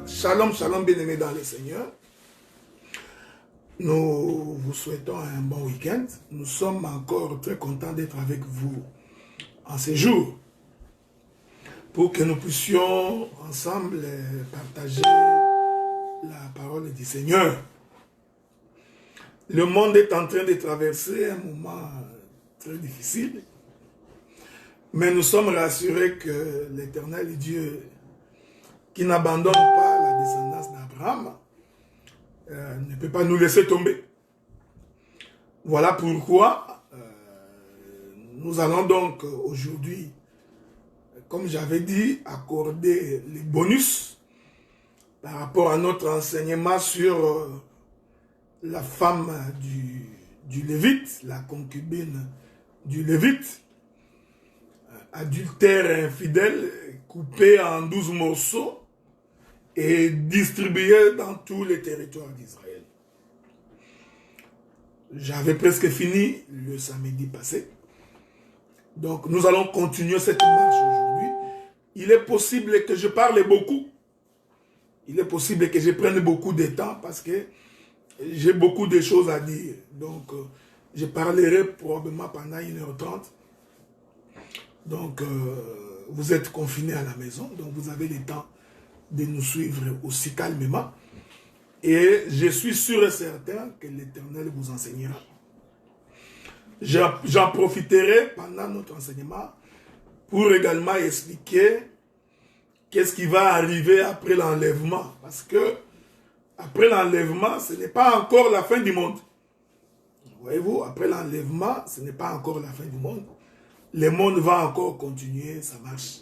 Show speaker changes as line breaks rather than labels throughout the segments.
Shalom, shalom, bien-aimés dans le Seigneur. Nous vous souhaitons un bon week-end. Nous sommes encore très contents d'être avec vous en ces jours pour que nous puissions ensemble partager la parole du Seigneur. Le monde est en train de traverser un moment très difficile, mais nous sommes rassurés que l'Éternel Dieu, qui n'abandonne pas la descendance d'Abraham, ne peut pas nous laisser tomber. Voilà pourquoi nous allons donc aujourd'hui, comme j'avais dit, accorder les bonus par rapport à notre enseignement sur la femme du Lévite, la concubine du Lévite, adultère infidèle, coupée en 12 morceaux et distribuée dans tous les territoires d'Israël. J'avais presque fini le samedi passé. Donc nous allons continuer cette marche aujourd'hui. Il est possible que je parle beaucoup. Il est possible que je prenne beaucoup de temps parce que j'ai beaucoup de choses à dire. Donc je parlerai probablement pendant 1h30. Donc vous êtes confinés à la maison, donc vous avez le temps de nous suivre aussi calmement. Et je suis sûr et certain que l'Éternel vous enseignera. J'en profiterai pendant notre enseignement pour également expliquer qu'est-ce qui va arriver après l'enlèvement. Parce que après l'enlèvement, ce n'est pas encore la fin du monde. Voyez-vous, après l'enlèvement, ce n'est pas encore la fin du monde. Le monde va encore continuer sa marche.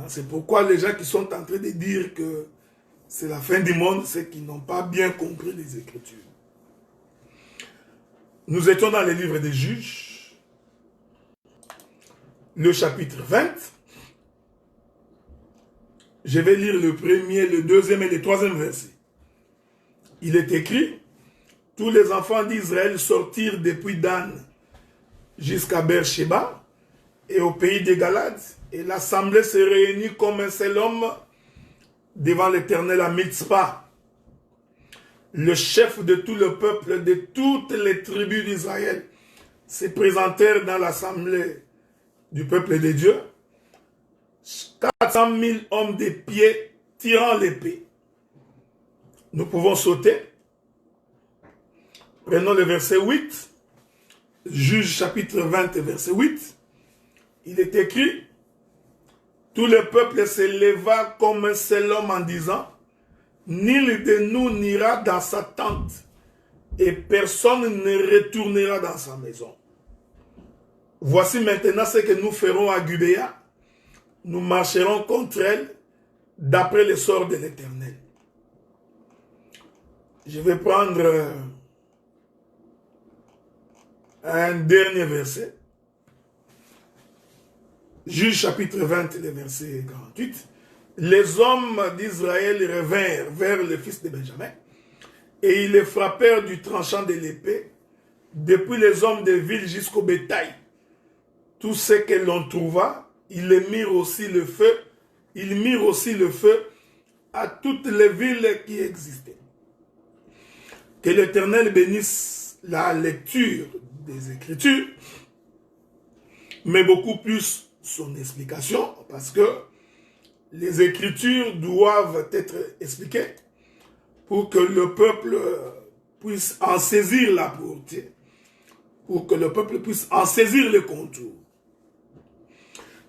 C'est pourquoi les gens qui sont en train de dire que c'est la fin du monde, c'est qu'ils n'ont pas bien compris les Écritures. Nous étions dans le livre des Juges, le chapitre 20. Je vais lire le premier, le deuxième et le troisième verset. Il est écrit, « Tous les enfants d'Israël sortirent depuis Dan jusqu'à Beersheba et au pays des Galades, et l'assemblée se réunit comme un seul homme devant l'Éternel à Mitzpah. Le chef de tout le peuple, de toutes les tribus d'Israël, se présentèrent dans l'assemblée du peuple de Dieu, 400 000 hommes de pied tirant l'épée. » Nous pouvons sauter. Prenons le verset 8. Juge chapitre 20, verset 8. Il est écrit, « Tout le peuple se leva comme un seul homme en disant, « Nul de nous n'ira dans sa tente, et personne ne retournera dans sa maison. Voici maintenant ce que nous ferons à Gubéa. Nous marcherons contre elle, d'après le sort de l'Éternel. » Je vais prendre un dernier verset. Juge chapitre 20, le verset 48. Les hommes d'Israël revinrent vers le fils de Benjamin et ils les frappèrent du tranchant de l'épée, depuis les hommes de ville jusqu'au bétail. Tout ce que l'on trouva, ils mirent aussi le feu. Ils mirent aussi le feu à toutes les villes qui existaient. Que l'Éternel bénisse la lecture des Écritures, mais beaucoup plus son explication, parce que les Écritures doivent être expliquées pour que le peuple puisse en saisir la portée, pour que le peuple puisse en saisir les contours.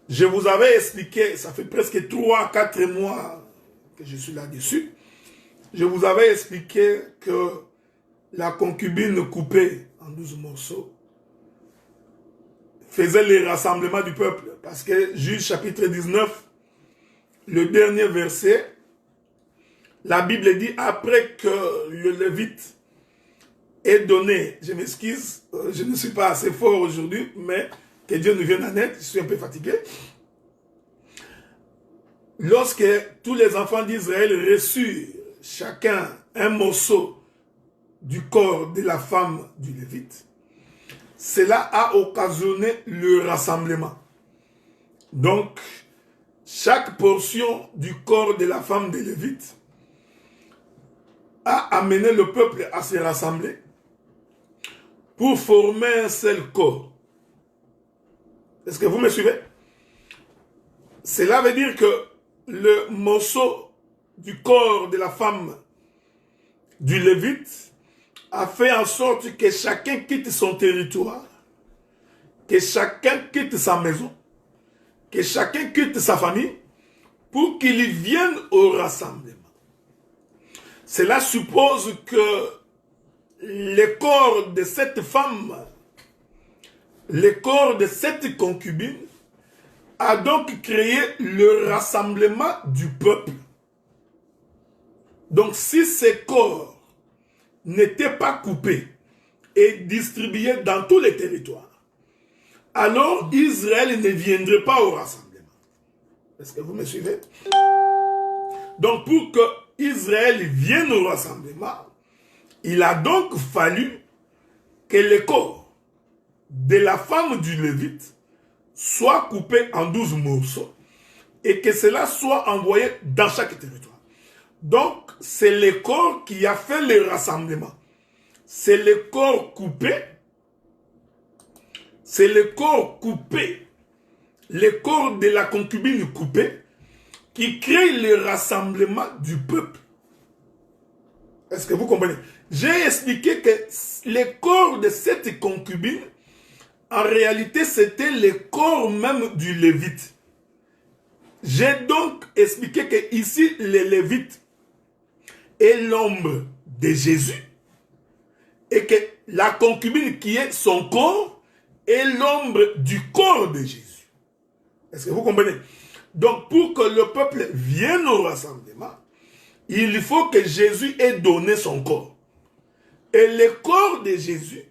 Je vous avais expliqué, ça fait presque 3-4 mois que je suis là-dessus, je vous avais expliqué que la concubine coupée en 12 morceaux faisait le rassemblement du peuple. Parce que Juge chapitre 19, le dernier verset, la Bible dit, après que le Lévite ait donné, je m'excuse, je ne suis pas assez fort aujourd'hui, mais que Dieu nous vienne en aide, je suis un peu fatigué. Lorsque tous les enfants d'Israël reçurent chacun un morceau du corps de la femme du Lévite, cela a occasionné le rassemblement. Donc, chaque portion du corps de la femme des Lévites a amené le peuple à se rassembler pour former un seul corps. Est-ce que vous me suivez? Cela veut dire que le morceau du corps de la femme du Lévite a fait en sorte que chacun quitte son territoire, que chacun quitte sa maison, que chacun quitte sa famille pour qu'il vienne au rassemblement. Cela suppose que le corps de cette femme, le corps de cette concubine, a donc créé le rassemblement du peuple. Donc si ces corps n'étaient pas coupés et distribués dans tous les territoires, alors Israël ne viendrait pas au rassemblement. Est-ce que vous me suivez? Donc pour que Israël vienne au rassemblement, il a donc fallu que le corps de la femme du Lévite soit coupé en 12 morceaux et que cela soit envoyé dans chaque territoire. Donc, c'est le corps qui a fait le rassemblement. C'est le corps coupé. C'est le corps coupé. Le corps de la concubine coupée qui crée le rassemblement du peuple. Est-ce que vous comprenez? J'ai expliqué que le corps de cette concubine, en réalité, c'était le corps même du Lévite. J'ai donc expliqué que ici, le Lévite est l'ombre de Jésus et que la concubine qui est son corps est l'ombre du corps de Jésus. Est-ce que vous comprenez? Donc, pour que le peuple vienne au rassemblement, il faut que Jésus ait donné son corps. Et le corps de Jésus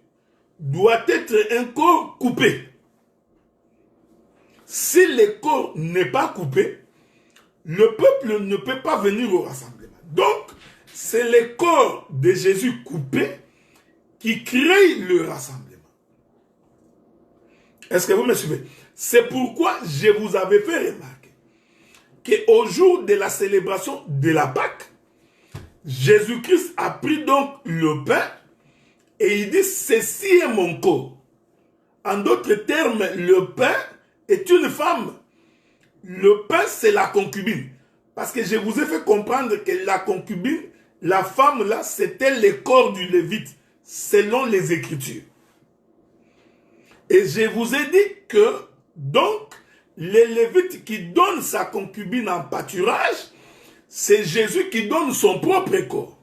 doit être un corps coupé. Si le corps n'est pas coupé, le peuple ne peut pas venir au rassemblement. Donc, c'est le corps de Jésus coupé qui crée le rassemblement. Est-ce que vous me suivez? C'est pourquoi je vous avais fait remarquer qu'au jour de la célébration de la Pâque, Jésus-Christ a pris donc le pain et il dit, ceci est mon corps. En d'autres termes, le pain est une femme. Le pain, c'est la concubine. Parce que je vous ai fait comprendre que la concubine, la femme là, c'était le corps du Lévite, selon les Écritures. Et je vous ai dit que, donc, le Lévite qui donne sa concubine en pâturage, c'est Jésus qui donne son propre corps.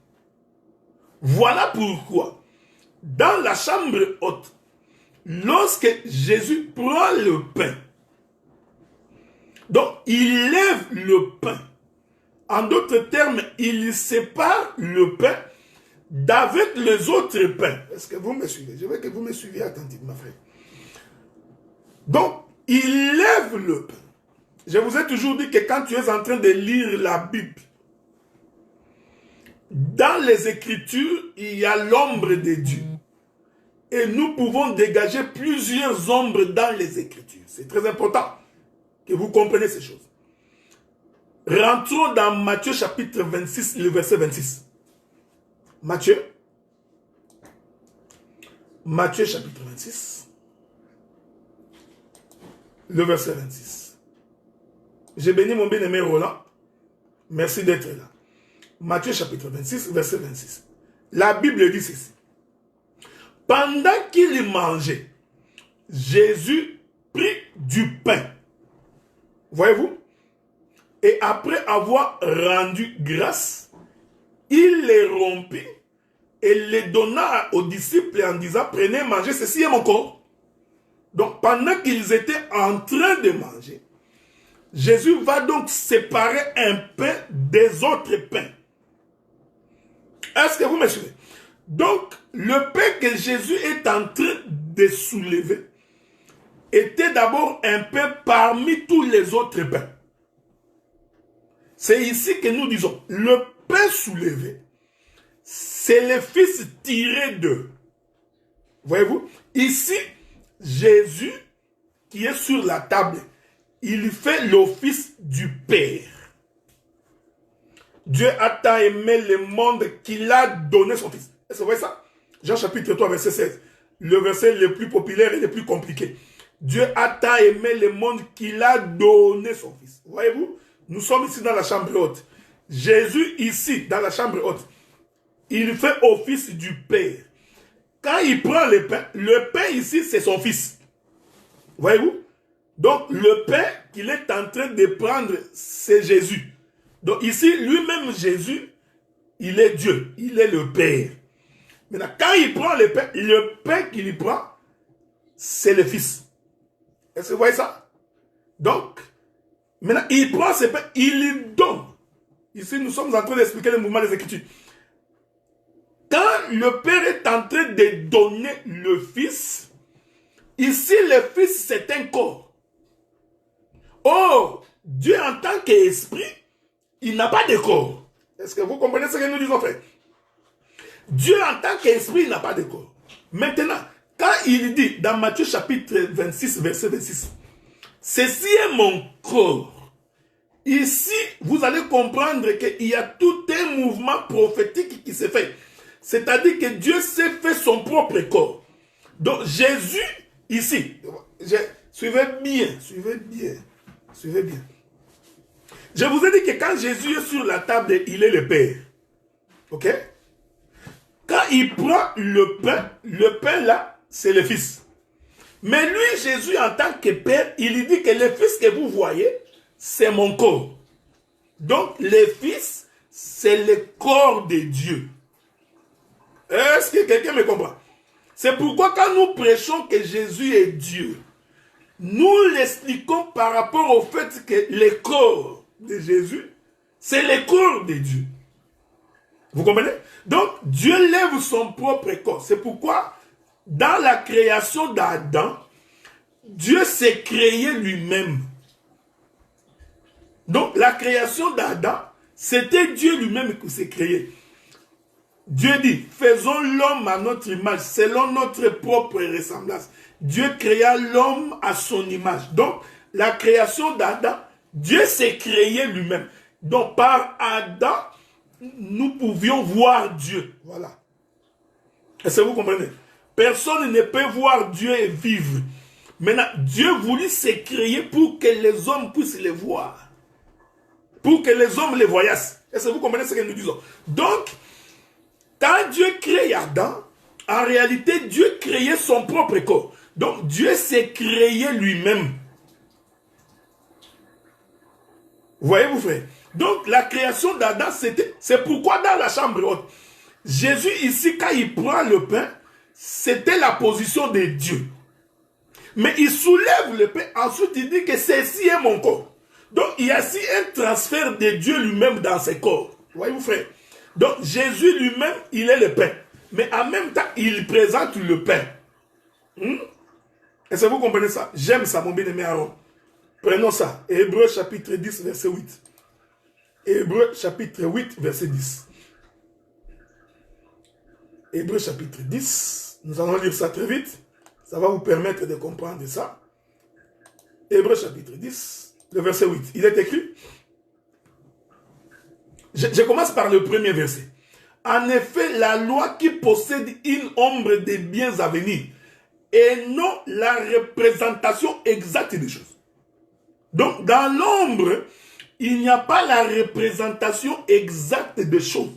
Voilà pourquoi, dans la chambre haute, lorsque Jésus prend le pain, donc il lève le pain. En d'autres termes, il sépare le pain d'avec les autres pains. Est-ce que vous me suivez? Je veux que vous me suiviez attentivement, frère. Donc, il lève le pain. Je vous ai toujours dit que quand tu es en train de lire la Bible, dans les Écritures, il y a l'ombre de Dieu. Et nous pouvons dégager plusieurs ombres dans les Écritures. C'est très important que vous compreniez ces choses. Rentrons dans Matthieu chapitre 26, le verset 26. Matthieu chapitre 26, le verset 26. J'ai béni mon bien-aimé Roland. Merci d'être là. Matthieu chapitre 26, verset 26. La Bible dit ceci. Pendant qu'il mangeait, Jésus prit du pain. Voyez-vous? Et après avoir rendu grâce, il les rompit et les donna aux disciples en disant, prenez, mangez, ceci est mon corps. Donc pendant qu'ils étaient en train de manger, Jésus va donc séparer un pain des autres pains. Est-ce que vous me suivez? Donc, le pain que Jésus est en train de soulever était d'abord un pain parmi tous les autres pains. C'est ici que nous disons, le pain soulevé, c'est le fils tiré d'eux. Voyez-vous? Ici, Jésus, qui est sur la table, il fait l'office du Père. Dieu a tant aimé le monde qu'il a donné son Fils. Est-ce que vous voyez ça? Jean chapitre 3, verset 16. Le verset le plus populaire et le plus compliqué. Dieu a tant aimé le monde qu'il a donné son Fils. Voyez-vous? Nous sommes ici dans la chambre haute. Jésus ici, dans la chambre haute, il fait office du Père. Quand il prend le pain ici, c'est son Fils. Voyez-vous? Donc, le pain qu'il est en train de prendre, c'est Jésus. Donc, ici, lui-même, Jésus, il est Dieu. Il est le Père. Maintenant, quand il prend le pain qu'il prend, c'est le Fils. Est-ce que vous voyez ça? Donc, maintenant, il prend ce pain, il donne. Ici, nous sommes en train d'expliquer le mouvement des Écritures. Quand le Père est en train de donner le Fils, ici, le Fils, c'est un corps. Or, Dieu en tant qu'esprit, il n'a pas de corps. Est-ce que vous comprenez ce que nous disons, frère? Dieu en tant qu'esprit, il n'a pas de corps. Maintenant, quand il dit dans Matthieu chapitre 26, verset 26, ceci est mon corps. Ici, vous allez comprendre qu'il y a tout un mouvement prophétique qui s'est fait. C'est-à-dire que Dieu s'est fait son propre corps. Donc Jésus, ici, suivez bien. Je vous ai dit que quand Jésus est sur la table, il est le Père. Ok? Quand il prend le pain là, c'est le Fils. Mais lui, Jésus, en tant que Père, il dit que le Fils que vous voyez, c'est mon corps. Donc, le Fils, c'est le corps de Dieu. Est-ce que quelqu'un me comprend? C'est pourquoi quand nous prêchons que Jésus est Dieu, nous l'expliquons par rapport au fait que le corps de Jésus, c'est le corps de Dieu. Vous comprenez? Donc, Dieu lève son propre corps. C'est pourquoi, dans la création d'Adam, Dieu s'est créé lui-même. Donc, la création d'Adam, c'était Dieu lui-même qui s'est créé. Dieu dit, faisons l'homme à notre image, selon notre propre ressemblance. Dieu créa l'homme à son image. Donc, la création d'Adam, Dieu s'est créé lui-même. Donc, par Adam, nous pouvions voir Dieu. Voilà. Est-ce que vous comprenez? Personne ne peut voir Dieu et vivre. Maintenant, Dieu voulut se créer pour que les hommes puissent le voir. Pour que les hommes les voyassent. Est-ce que vous comprenez ce que nous disons? Donc, quand Dieu crée Adam, en réalité, Dieu créait son propre corps. Donc, Dieu s'est créé lui-même. Voyez-vous, frère? Donc, la création d'Adam, c'est pourquoi dans la chambre haute, Jésus, ici, quand il prend le pain, c'était la position de Dieu. Mais il soulève le pain, ensuite il dit que ceci est mon corps. Donc, il y a ici un transfert de Dieu lui-même dans ses corps. Voyez-vous, frère? Donc, Jésus lui-même, il est le pain. Mais en même temps, il présente le pain. Est-ce que vous comprenez ça? J'aime ça, mon bien-aimé Aaron. Prenons ça. Hébreux chapitre 10, verset 8. Hébreux chapitre 8, verset 10. Hébreux chapitre 10. Nous allons lire ça très vite. Ça va vous permettre de comprendre ça. Hébreux chapitre 10, le verset 8. Il est écrit. Je commence par le premier verset. En effet, la loi qui possède une ombre des biens à venir et non la représentation exacte des choses. Donc, dans l'ombre, il n'y a pas la représentation exacte des choses.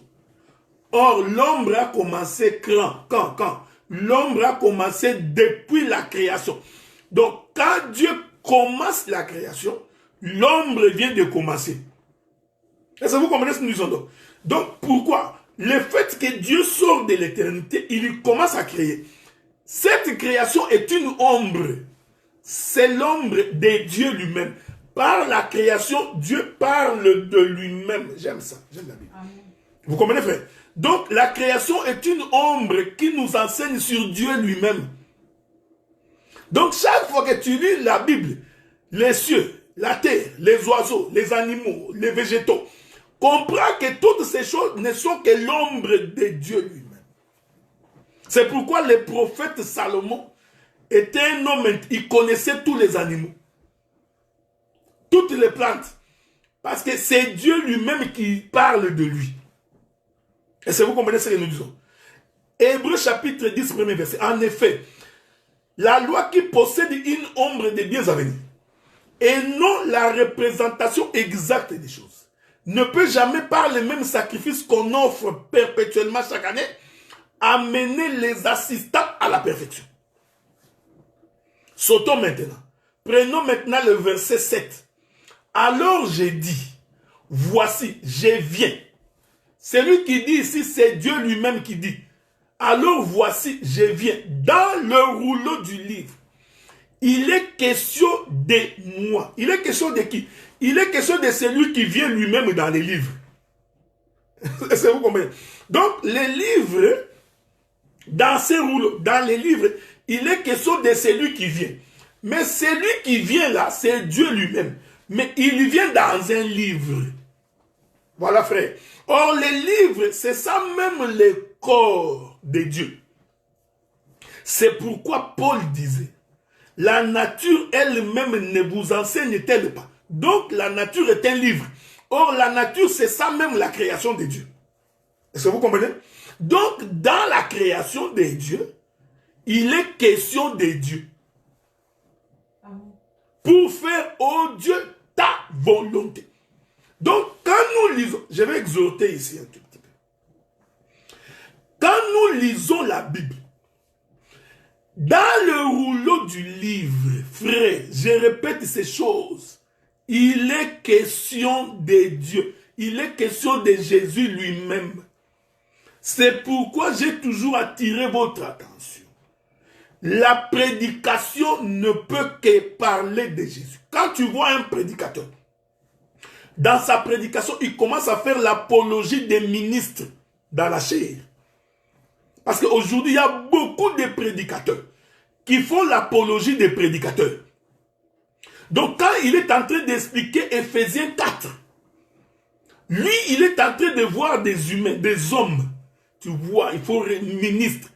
Or, l'ombre a commencé quand? L'ombre a commencé depuis la création. Donc, quand Dieu commence la création, l'ombre vient de commencer. Est-ce que vous comprenez ce que nous disons? Donc, pourquoi? Le fait que Dieu sort de l'éternité, il commence à créer. Cette création est une ombre. C'est l'ombre de Dieu lui-même. Par la création, Dieu parle de lui-même. J'aime ça, j'aime la Bible. Amen. Vous comprenez, frère? Donc, la création est une ombre qui nous enseigne sur Dieu lui-même. Donc, chaque fois que tu lis la Bible, les cieux, la terre, les oiseaux, les animaux, les végétaux, comprends que toutes ces choses ne sont que l'ombre de Dieu lui-même. C'est pourquoi le prophète Salomon était un homme, il connaissait tous les animaux. toutes les plantes. Parce que c'est Dieu lui-même qui parle de lui. Est-ce que vous comprenez ce que nous disons? Hébreux chapitre 10, premier verset. En effet, la loi qui possède une ombre des biens à venir, et non la représentation exacte des choses, ne peut jamais par les mêmes sacrifices qu'on offre perpétuellement chaque année, amener les assistants à la perfection. Sautons maintenant. Prenons maintenant le verset 7. Alors j'ai dit, voici, je viens. Celui qui dit ici, c'est Dieu lui-même qui dit. Alors voici, je viens. Dans le rouleau du livre, il est question de moi. Il est question de qui? Il est question de celui qui vient lui-même dans les livres. Est-ce que vous comprenez? Donc, les livres, dans ces rouleaux, dans les livres, il est question de celui qui vient. Mais celui qui vient là, c'est Dieu lui-même. Mais il vient dans un livre. Voilà, frère. Or, les livres, c'est ça même le corps de Dieu. C'est pourquoi Paul disait, la nature elle-même ne vous enseigne-t-elle pas? Donc, la nature est un livre. Or, la nature, c'est ça même la création de Dieu. Est-ce que vous comprenez? Donc, dans la création de Dieu, il est question de Dieu. Pour faire, oh Dieu, ta volonté. Donc, quand nous lisons, je vais exhorter ici un tout petit peu. Quand nous lisons la Bible, dans le rouleau du livre, frère, je répète ces choses, il est question de Dieu. Il est question de Jésus lui-même. C'est pourquoi j'ai toujours attiré votre attention. La prédication ne peut que parler de Jésus. Quand tu vois un prédicateur, dans sa prédication, il commence à faire l'apologie des ministres dans la chair. Parce qu'aujourd'hui, il y a beaucoup de prédicateurs qui font l'apologie des prédicateurs. Donc, quand il est en train d'expliquer Ephésiens 4, lui, il est en train de voir des humains, des hommes. Tu vois, il faut ministre.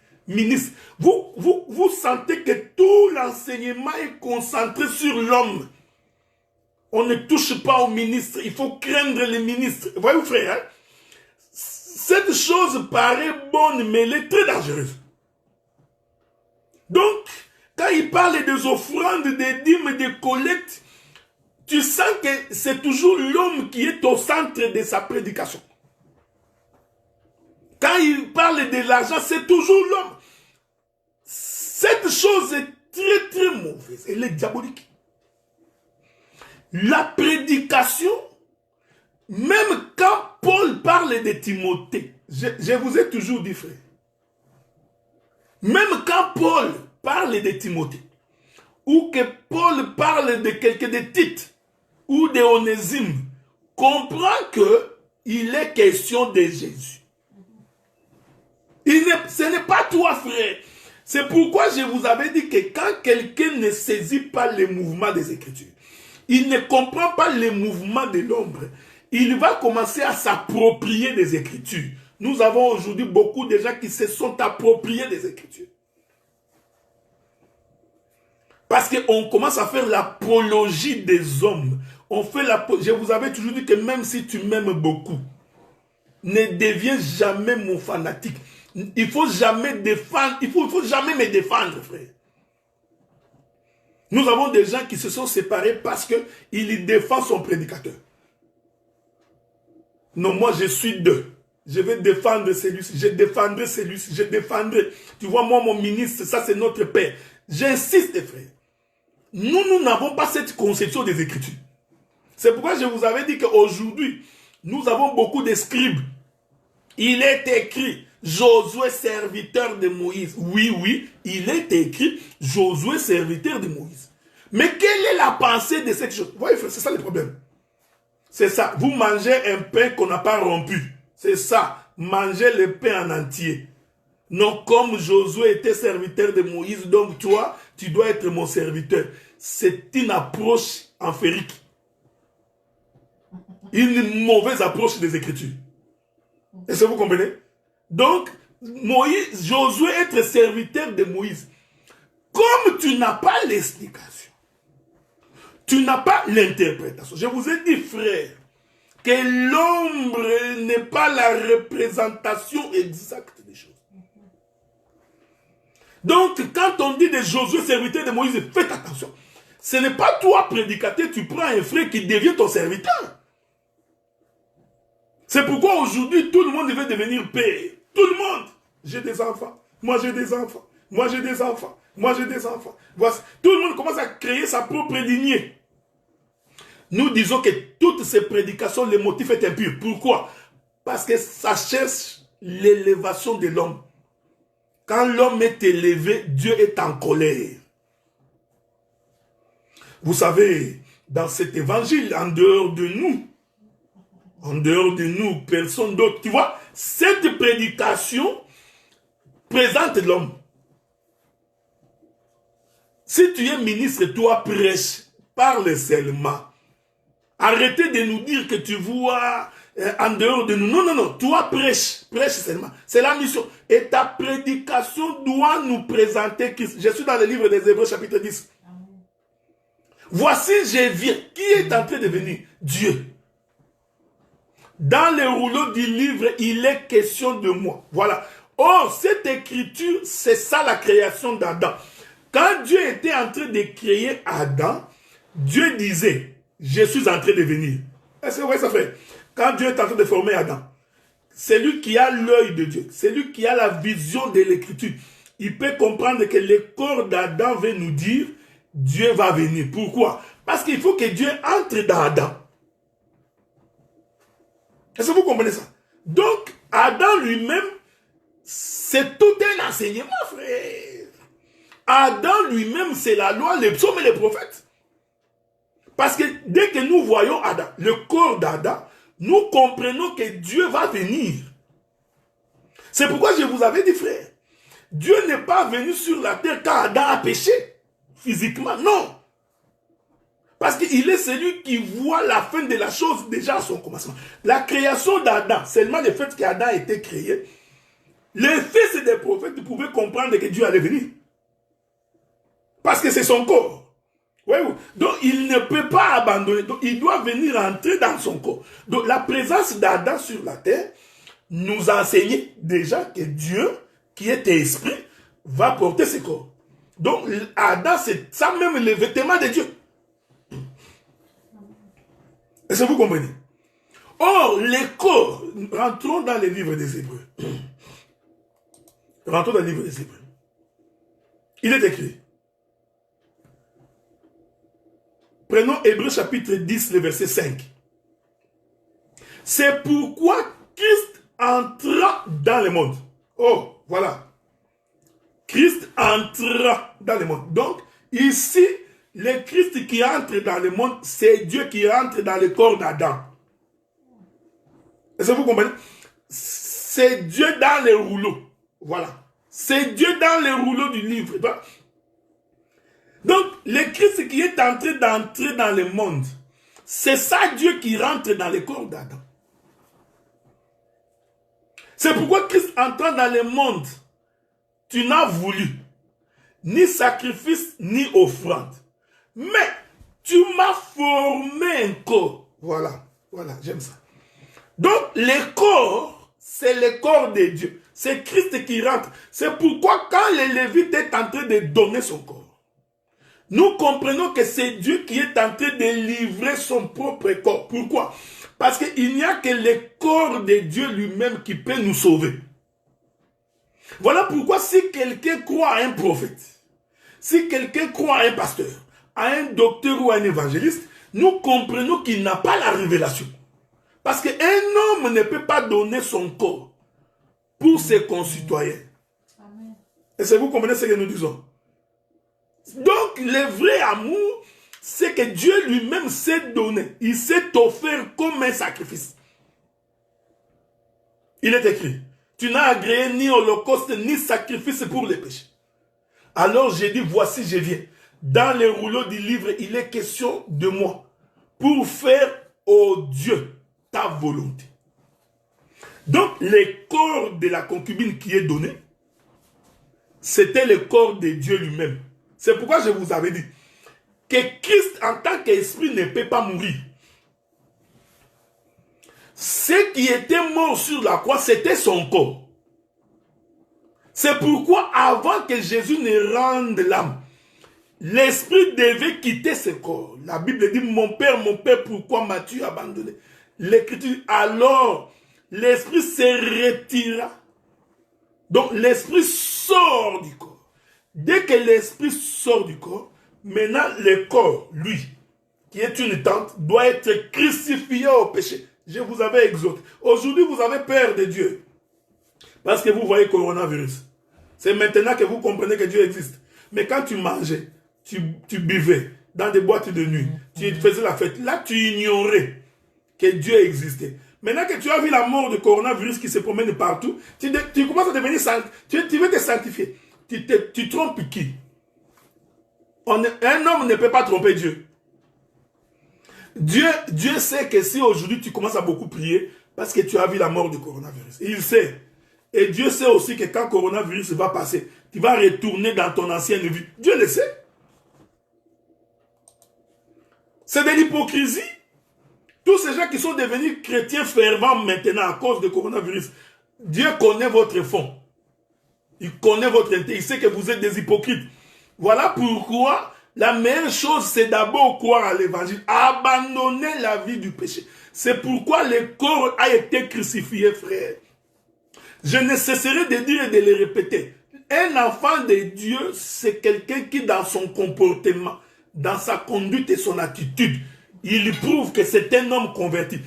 Vous sentez que tout l'enseignement est concentré sur l'homme. On ne touche pas au ministre. Il faut craindre les ministres. Voyez-vous, frère, hein? Cette chose paraît bonne, mais elle est très dangereuse. Donc, quand il parle des offrandes, des dîmes, des collectes, tu sens que c'est toujours l'homme qui est au centre de sa prédication. Quand il parle de l'argent, c'est toujours l'homme. Cette chose est très très mauvaise. Elle est diabolique. La prédication, même quand Paul parle de Timothée, je vous ai toujours dit, frère, même quand Paul parle de Timothée, ou que Paul parle de quelqu'un de Tite, ou de Onésime, comprend qu'il est question de Jésus. Ce n'est pas toi, frère. C'est pourquoi je vous avais dit que quand quelqu'un ne saisit pas les mouvements des Écritures, il ne comprend pas les mouvements de l'ombre, il va commencer à s'approprier des Écritures. Nous avons aujourd'hui beaucoup de gens qui se sont appropriés des Écritures. Parce qu'on commence à faire l'apologie des hommes. Je vous avais toujours dit que même si tu m'aimes beaucoup, ne deviens jamais mon fanatique. Il faut jamais défendre, il faut jamais me défendre, frère. Nous avons des gens qui se sont séparés parce qu'il défend son prédicateur. Non, moi je suis deux. Je vais défendre celui-ci, je défendrai celui-ci, je défendrai. Tu vois, moi, mon ministre, ça c'est notre père. J'insiste, frère. Nous n'avons pas cette conception des Écritures. C'est pourquoi je vous avais dit qu'aujourd'hui, nous avons beaucoup de scribes. Il est écrit Josué, serviteur de Moïse. Oui, il est écrit Josué, serviteur de Moïse. Mais quelle est la pensée de cette chose? Vous voyez, c'est ça le problème. C'est ça. Vous mangez un pain qu'on n'a pas rompu. C'est ça. Mangez le pain en entier. Non, comme Josué était serviteur de Moïse, donc toi, tu dois être mon serviteur. C'est une approche enférique. Une mauvaise approche des Écritures. Est-ce que vous comprenez? Donc, Josué être serviteur de Moïse. Comme tu n'as pas l'explication, Tu n'as pas l'interprétation. Je vous ai dit, frère, que l'ombre n'est pas la représentation exacte des choses. Donc, quand on dit de Josué, serviteur de Moïse, faites attention. Ce n'est pas toi, prédicateur, tu prends un frère qui devient ton serviteur. C'est pourquoi aujourd'hui, tout le monde veut devenir père. Tout le monde. J'ai des enfants. Moi, j'ai des enfants. Moi, j'ai des enfants. Moi, j'ai des enfants. Voici. Tout le monde commence à créer sa propre lignée. Nous disons que toutes ces prédications, le motif est impur. Pourquoi? Parce que ça cherche l'élévation de l'homme. Quand l'homme est élevé, Dieu est en colère. Vous savez, dans cet évangile, en dehors de nous, personne d'autre. Tu vois, cette prédication présente l'homme. Si tu es ministre, toi prêche, parle seulement. Arrêtez de nous dire que tu vois en dehors de nous. Non, non, non, toi prêche seulement. C'est la mission. Et ta prédication doit nous présenter Christ. Je suis dans le livre des Hébreux, chapitre 10. Voici, je viens. Qui est en train de venir? Dieu. Dans le rouleau du livre, il est question de moi. Voilà. Or, cette écriture, c'est ça la création d'Adam. Quand Dieu était en train de créer Adam, Dieu disait, je suis en train de venir. Est-ce que vous voyez ça fait? Quand Dieu est en train de former Adam, c'est lui qui a l'œil de Dieu. C'est lui qui a la vision de l'écriture. Il peut comprendre que le corps d'Adam veut nous dire, Dieu va venir. Pourquoi? Parce qu'il faut que Dieu entre dans Adam. Est-ce que vous comprenez ça? Donc, Adam lui-même, c'est tout un enseignement, frère. Adam lui-même, c'est la loi, les psaumes et les prophètes. Parce que dès que nous voyons Adam, le corps d'Adam, nous comprenons que Dieu va venir. C'est pourquoi je vous avais dit, frère, Dieu n'est pas venu sur la terre quand Adam a péché, physiquement, non. Parce qu'il est celui qui voit la fin de la chose déjà à son commencement. La création d'Adam, seulement le fait qu'Adam a été créé, les fils des prophètes pouvaient comprendre que Dieu allait venir. Parce que c'est son corps. Oui, oui. Donc il ne peut pas abandonner. Donc il doit venir entrer dans son corps. Donc la présence d'Adam sur la terre nous a enseigné déjà que Dieu, qui est esprit, va porter ses corps. Donc Adam, c'est ça même le vêtement de Dieu. Est-ce que vous comprenez? Or, les corps, rentrons dans les livres des Hébreux. Rentrons dans les livres des Hébreux. Il est écrit. Prenons Hébreux chapitre 10, le verset 5. C'est pourquoi Christ entra dans le monde. Oh, voilà. Christ entra dans le monde. Donc, ici, le Christ qui entre dans le monde, c'est Dieu qui entre dans le corps d'Adam. Est-ce que vous comprenez? C'est Dieu dans le rouleau. Voilà. C'est Dieu dans le rouleau du livre. Donc, le Christ qui est en train d'entrer dans le monde, c'est ça Dieu qui rentre dans le corps d'Adam. C'est pourquoi Christ entrant dans le monde, tu n'as voulu ni sacrifice ni offrande. Mais tu m'as formé un corps. Voilà, voilà, j'aime ça. Donc, le corps, c'est le corps de Dieu. C'est Christ qui rentre. C'est pourquoi quand le Lévite est en train de donner son corps, nous comprenons que c'est Dieu qui est en train de livrer son propre corps. Pourquoi? Parce qu'il n'y a que le corps de Dieu lui-même qui peut nous sauver. Voilà pourquoi si quelqu'un croit à un prophète, si quelqu'un croit à un pasteur, à un docteur ou à un évangéliste, nous comprenons qu'il n'a pas la révélation. Parce qu'un homme ne peut pas donner son corps pour ses concitoyens. Amen. Est-ce que vous comprenez ce que nous disons? Donc, le vrai amour, c'est que Dieu lui-même s'est donné. Il s'est offert comme un sacrifice. Il est écrit, tu n'as agréé ni holocauste ni sacrifice pour les péchés. Alors j'ai dit, voici je viens. Dans le rouleau du livre, il est question de moi. Pour faire, ô Dieu, ta volonté. Donc, le corps de la concubine qui est donné, c'était le corps de Dieu lui-même. C'est pourquoi je vous avais dit que Christ en tant qu'esprit ne peut pas mourir. Ce qui était mort sur la croix, c'était son corps. C'est pourquoi avant que Jésus ne rende l'âme, l'esprit devait quitter ce corps. La Bible dit, mon Père, pourquoi m'as-tu abandonné? L'Écriture, alors, l'esprit se retira. Donc, l'esprit sort du corps. Dès que l'esprit sort du corps, maintenant, le corps, lui, qui est une tente, doit être crucifié au péché. Je vous avais exhorté. Aujourd'hui, vous avez peur de Dieu. Parce que vous voyez coronavirus. C'est maintenant que vous comprenez que Dieu existe. Mais quand tu mangeais, tu buvais dans des boîtes de nuit, tu faisais la fête, là tu ignorais que Dieu existait. Maintenant que tu as vu la mort de coronavirus qui se promène partout, tu commences à devenir saint. Tu veux te sanctifier. Tu trompes qui? Un homme ne peut pas tromper Dieu. Dieu sait que si aujourd'hui tu commences à beaucoup prier, parce que tu as vu la mort du coronavirus. Il sait. Et Dieu sait aussi que quand le coronavirus va passer, tu vas retourner dans ton ancienne vie. Dieu le sait. C'est de l'hypocrisie. Tous ces gens qui sont devenus chrétiens fervents maintenant à cause du coronavirus, Dieu connaît votre fond. Il connaît votre intérêt. Il sait que vous êtes des hypocrites. Voilà pourquoi la meilleure chose, c'est d'abord croire à l'évangile. Abandonner la vie du péché. C'est pourquoi le corps a été crucifié, frère. Je ne cesserai de dire et de le répéter. Un enfant de Dieu, c'est quelqu'un qui, dans son comportement, dans sa conduite et son attitude, il prouve que c'est un homme converti.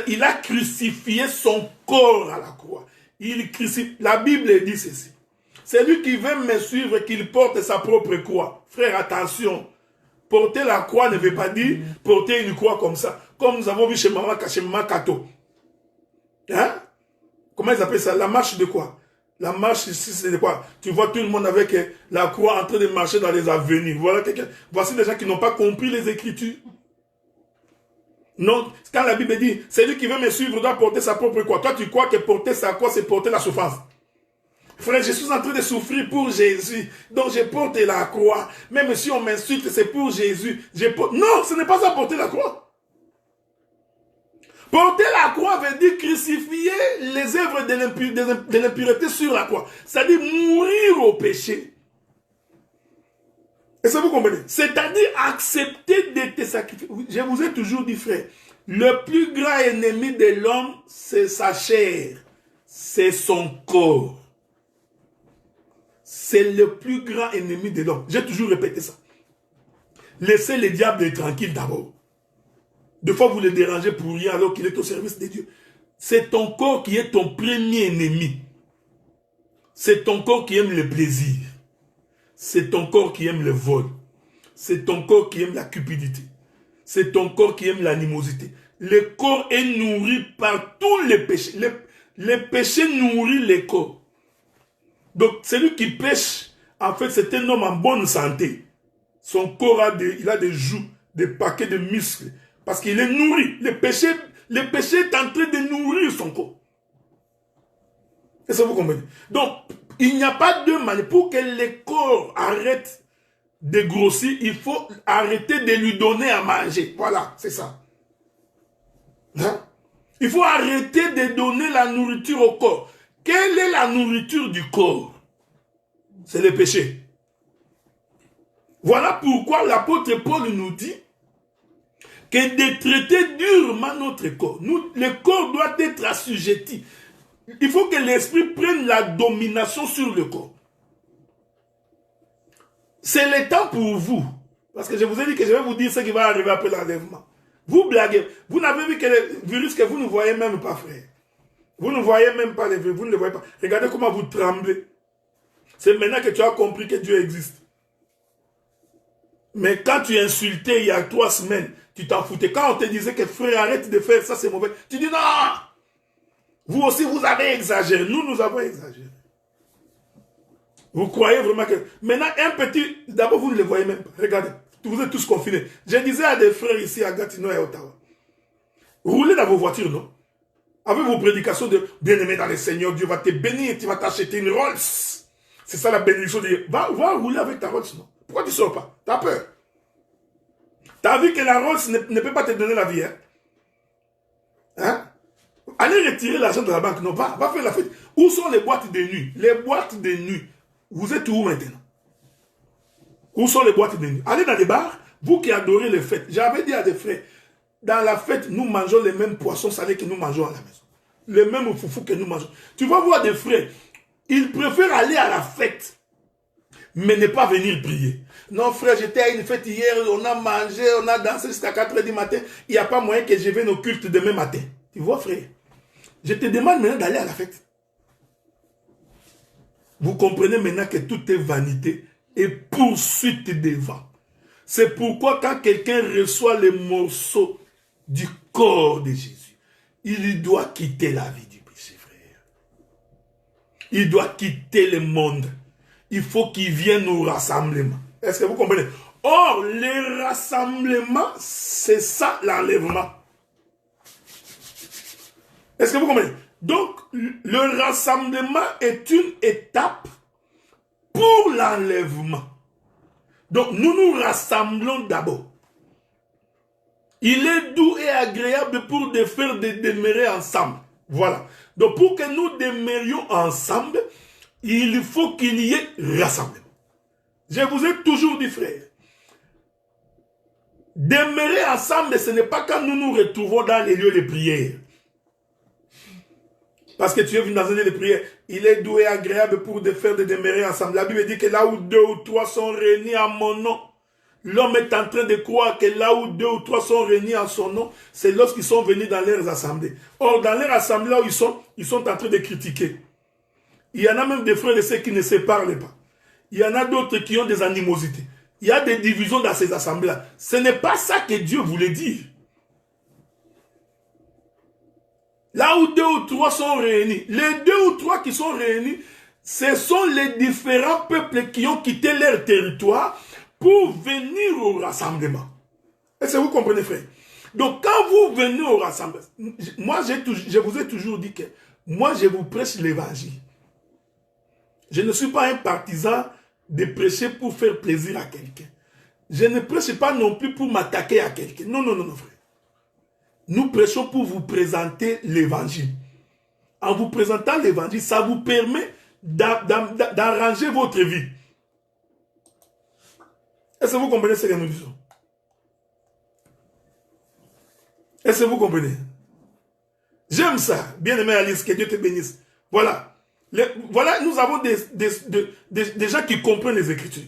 Il a crucifié son corps à la croix. La Bible dit ceci. Celui qui veut me suivre, qu'il porte sa propre croix. Frère, attention. Porter la croix ne veut pas dire porter une croix comme ça. Comme nous avons vu chez Maman Kato. Hein? Comment ils appellent ça? La marche de quoi? La marche ici, c'est de quoi? Tu vois tout le monde avec la croix en train de marcher dans les avenues. Voici des gens qui n'ont pas compris les Écritures. Non, quand la Bible dit, celui qui veut me suivre doit porter sa propre croix. Toi, tu crois que porter sa croix, c'est porter la souffrance. Frère, je suis en train de souffrir pour Jésus. Donc, je porte la croix. Même si on m'insulte, c'est pour Jésus. Non, ce n'est pas ça, porter la croix. Porter la croix veut dire crucifier les œuvres de l'impureté sur la croix. C'est-à-dire mourir au péché. Est-ce que vous comprenez? C'est-à-dire accepter de te sacrifier. Je vous ai toujours dit, frère, le plus grand ennemi de l'homme, c'est sa chair. C'est son corps. C'est le plus grand ennemi de l'homme. J'ai toujours répété ça. Laissez le diable tranquille d'abord. Des fois, vous le dérangez pour rien alors qu'il est au service de Dieu. C'est ton corps qui est ton premier ennemi. C'est ton corps qui aime le plaisir. C'est ton corps qui aime le vol. C'est ton corps qui aime la cupidité. C'est ton corps qui aime l'animosité. Le corps est nourri par tous les péchés. Les péchés nourrissent le corps. Donc, celui qui pêche, en fait, c'est un homme en bonne santé. Son corps il a des joues, des paquets de muscles. Parce qu'il est nourri. Le péché est en train de nourrir son corps. Est-ce que vous comprenez? Donc, il n'y a pas de manière. Pour que le corps arrête de grossir, il faut arrêter de lui donner à manger. Voilà, c'est ça. Hein? Il faut arrêter de donner la nourriture au corps. Quelle est la nourriture du corps? C'est le péché. Voilà pourquoi l'apôtre Paul nous dit que de traiter durement notre corps. Le corps doit être assujetti. Il faut que l'esprit prenne la domination sur le corps. C'est le temps pour vous. Parce que je vous ai dit que je vais vous dire ce qui va arriver après l'enlèvement. Vous blaguez. Vous n'avez vu que le virus que vous ne voyez même pas, frère. Vous ne voyez même pas les virus. Vous ne le voyez pas. Regardez comment vous tremblez. C'est maintenant que tu as compris que Dieu existe. Mais quand tu insultais il y a 3 semaines, tu t'en foutais. Quand on te disait que frère, arrête de faire ça, c'est mauvais. Tu dis non. Vous aussi, vous avez exagéré. Nous avons exagéré. Vous croyez vraiment que... Maintenant, un petit... D'abord, vous ne le voyez même pas. Regardez. Vous êtes tous confinés. Je disais à des frères ici à Gatineau et à Ottawa. Roulez dans vos voitures, non? Avec vos prédications de bien-aimé dans le Seigneur, Dieu va te bénir, tu vas t'acheter une Rolls. C'est ça la bénédiction de Dieu. Va rouler avec ta Rolls, non? Pourquoi tu ne sors pas? Tu as peur. Tu as vu que la Rolls ne peut pas te donner la vie. Hein? Hein? Allez retirer l'argent de la banque. Non, va faire la fête. Où sont les boîtes de nuit? Les boîtes de nuit. Vous êtes où maintenant? Où sont les boîtes de nuit? Allez dans les bars. Vous qui adorez les fêtes. J'avais dit à des frères, dans la fête, nous mangeons les mêmes poissons salés que nous mangeons à la maison. Les mêmes foufous que nous mangeons. Tu vas voir des frères, ils préfèrent aller à la fête, mais ne pas venir prier. Non frère, j'étais à une fête hier, on a mangé, on a dansé jusqu'à 4 h du matin. Il n'y a pas moyen que je vienne au culte demain matin. Tu vois frère, je te demande maintenant d'aller à la fête. Vous comprenez maintenant que tout est vanité et poursuite des vents. C'est pourquoi quand quelqu'un reçoit les morceaux du corps de Jésus, il doit quitter la vie du péché, frère. Il doit quitter le monde. Il faut qu'il vienne au rassemblement. Est-ce que vous comprenez? Or, les rassemblements, c'est ça l'enlèvement. Est-ce que vous comprenez? Donc, le rassemblement est une étape pour l'enlèvement. Donc, nous nous rassemblons d'abord. Il est doux et agréable pour de faire de demeurer ensemble. Voilà. Donc, pour que nous demeurions ensemble, il faut qu'il y ait rassemblement. Je vous ai toujours dit, frère, demeurer ensemble, ce n'est pas quand nous nous retrouvons dans les lieux de prière. Parce que tu es venu dans un lieu de prière, il est doux et agréable pour de faire de demeurer ensemble. La Bible dit que là où 2 ou 3 sont réunis en mon nom, l'homme est en train de croire que là où 2 ou 3 sont réunis en son nom, c'est lorsqu'ils sont venus dans leurs assemblées. Or, dans leurs assemblées, là où ils sont en train de critiquer. Il y en a même des frères et sœurs qui ne se parlent pas. Il y en a d'autres qui ont des animosités. Il y a des divisions dans ces assemblées-là. Ce n'est pas ça que Dieu voulait dire. Là où 2 ou 3 sont réunis, les 2 ou 3 qui sont réunis, ce sont les différents peuples qui ont quitté leur territoire pour venir au rassemblement. Est-ce que vous comprenez, frère? Donc, quand vous venez au rassemblement, moi, je vous ai toujours dit que moi, je vous prêche l'évangile. Je ne suis pas un partisan de prêcher pour faire plaisir à quelqu'un. Je ne prêche pas non plus pour m'attaquer à quelqu'un. Non, non, non, non, frère. Nous prêchons pour vous présenter l'évangile. En vous présentant l'évangile, ça vous permet d'arranger votre vie. Est-ce que vous comprenez ce que nous disons? Est-ce que vous comprenez? J'aime ça. Bien-aimé Alice, que Dieu te bénisse. Voilà. Voilà, nous avons des gens qui comprennent les Écritures.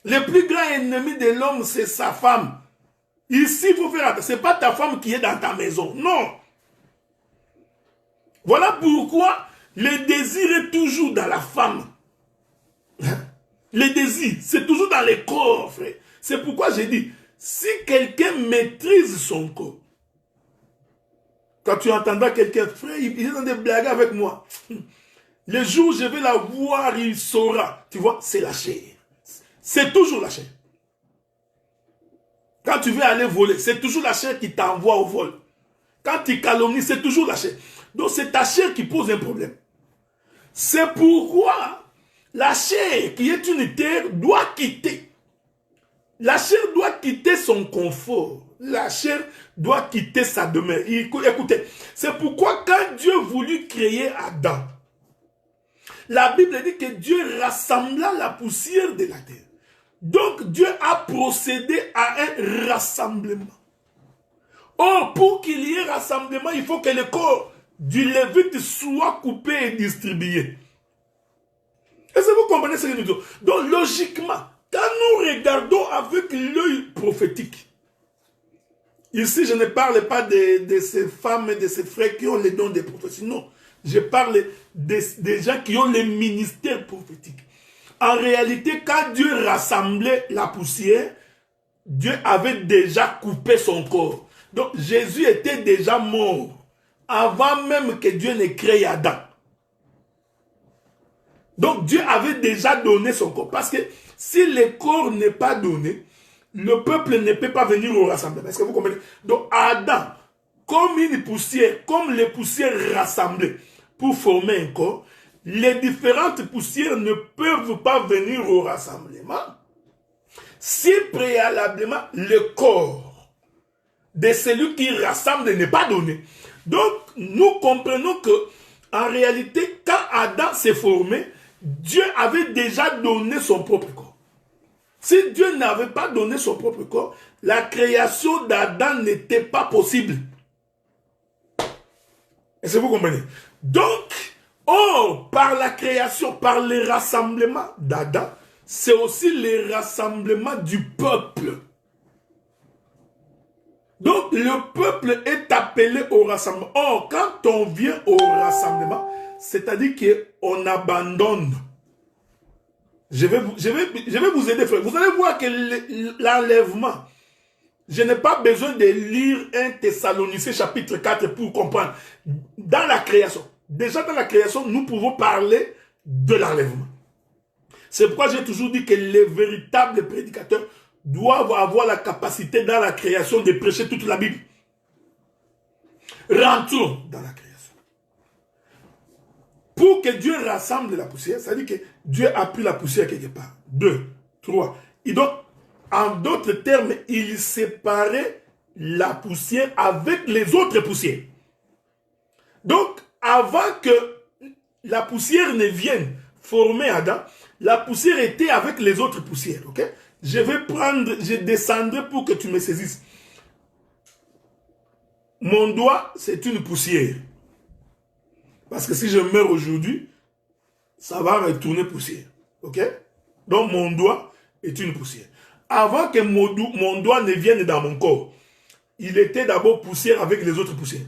Le plus grand ennemi de l'homme, c'est sa femme. Ici, il faut faire attention. Ce n'est pas ta femme qui est dans ta maison. Non. Voilà pourquoi le désir est toujours dans la femme. Le désir, c'est toujours dans les corps, frère. C'est pourquoi j'ai dit, si quelqu'un maîtrise son corps, quand tu entendras quelqu'un, frère, il est dans des blagues avec moi. Le jour où je vais la voir, il saura. Tu vois, c'est la chair. C'est toujours la chair. Quand tu veux aller voler, c'est toujours la chair qui t'envoie au vol. Quand tu calomnies, c'est toujours la chair. Donc c'est ta chair qui pose un problème. C'est pourquoi la chair, qui est une terre, doit quitter. La chair doit quitter son confort. La chair doit quitter sa demeure. Écoutez, c'est pourquoi quand Dieu voulut créer Adam, la Bible dit que Dieu rassembla la poussière de la terre. Donc Dieu a procédé à un rassemblement. Or, pour qu'il y ait rassemblement, il faut que le corps du Lévite soit coupé et distribué. Est-ce que vous comprenez ce que nous disons? Donc, logiquement, quand nous regardons avec l'œil prophétique, ici, je ne parle pas de ces femmes et de ces frères qui ont les dons des prophéties. Non, je parle des gens qui ont les ministères prophétiques. En réalité, quand Dieu rassemblait la poussière, Dieu avait déjà coupé son corps. Donc, Jésus était déjà mort avant même que Dieu n'ait créé Adam. Donc, Dieu avait déjà donné son corps. Parce que si le corps n'est pas donné, le peuple ne peut pas venir au rassemblement. Est-ce que vous comprenez? Donc, Adam, comme une poussière, comme les poussières rassemblées pour former un corps, les différentes poussières ne peuvent pas venir au rassemblement si préalablement le corps de celui qui rassemble n'est pas donné. Donc, nous comprenons que, en réalité, quand Adam s'est formé, Dieu avait déjà donné son propre corps. Si Dieu n'avait pas donné son propre corps, la création d'Adam n'était pas possible. Est-ce que vous comprenez? Donc, par la création, par les rassemblements d'Adam, c'est aussi les rassemblements du peuple. Donc, le peuple est appelé au rassemblement. Or, quand on vient au rassemblement, c'est-à-dire qu'on abandonne. Je vais vous aider, frère. Vous allez voir que l'enlèvement, je n'ai pas besoin de lire 1 Thessaloniciens chapitre 4 pour comprendre. Dans la création, déjà dans la création, nous pouvons parler de l'enlèvement. C'est pourquoi j'ai toujours dit que les véritables prédicateurs doivent avoir la capacité dans la création de prêcher toute la Bible. Rentrons dans la création. Pour que Dieu rassemble la poussière, ça veut dire que Dieu a pris la poussière quelque part. 2, 3. Et donc, en d'autres termes, il séparait la poussière avec les autres poussières. Donc, avant que la poussière ne vienne former Adam, la poussière était avec les autres poussières. Ok? Je descendrai pour que tu me saisisses. Mon doigt, c'est une poussière. Parce que si je meurs aujourd'hui, ça va retourner poussière. Ok? Donc mon doigt est une poussière. Avant que mon doigt ne vienne dans mon corps, il était d'abord poussière avec les autres poussières.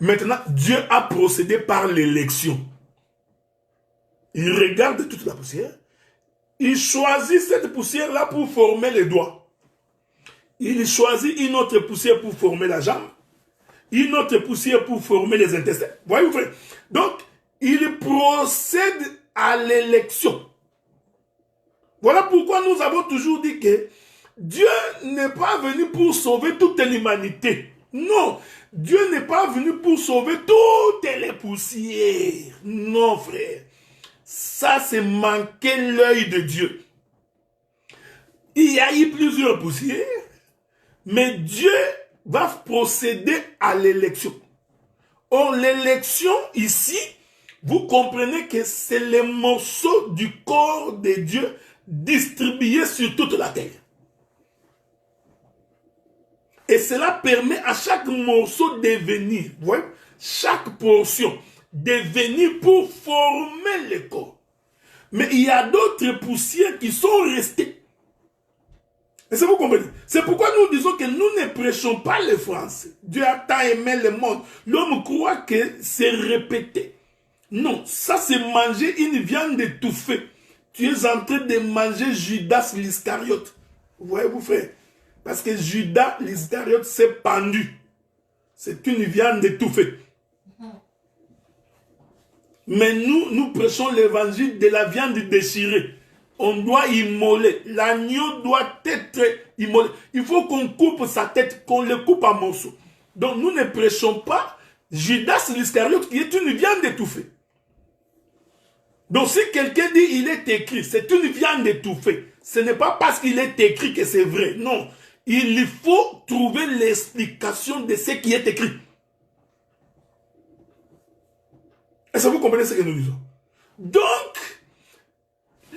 Maintenant, Dieu a procédé par l'élection. Il regarde toute la poussière. Il choisit cette poussière-là pour former les doigts. Il choisit une autre poussière pour former la jambe. Une autre poussière pour former les intestins. Voyez-vous, frère? Donc, il procède à l'élection. Voilà pourquoi nous avons toujours dit que Dieu n'est pas venu pour sauver toute l'humanité. Non, Dieu n'est pas venu pour sauver toutes les poussières. Non, frère. Ça, c'est manquer l'œil de Dieu. Il y a eu plusieurs poussières, mais Dieu va procéder à l'élection. Or, l'élection ici, vous comprenez que c'est les morceaux du corps de Dieu distribués sur toute la terre. Et cela permet à chaque morceau de venir, vous voyez, chaque portion de venir pour former le corps. Mais il y a d'autres poussières qui sont restées. Et c'est vous comprenez? C'est pourquoi nous disons que nous ne prêchons pas le français. Dieu a tant aimé le monde. L'homme croit que c'est répété. Non, ça c'est manger une viande étouffée. Tu es en train de manger Judas l'Iscariote. Vous voyez, vous frère? Parce que Judas l'Iscariote s'est pendu. C'est une viande étouffée. Mais nous prêchons l'évangile de la viande déchirée. On doit immoler. L'agneau doit être immolé. Il faut qu'on coupe sa tête, qu'on le coupe en morceaux. Donc nous ne prêchons pas Judas l'Iscariote qui est une viande étouffée. Donc si quelqu'un dit il est écrit, c'est une viande étouffée. Ce n'est pas parce qu'il est écrit que c'est vrai. Non. Il faut trouver l'explication de ce qui est écrit. Est-ce que vous comprenez ce que nous disons? Donc,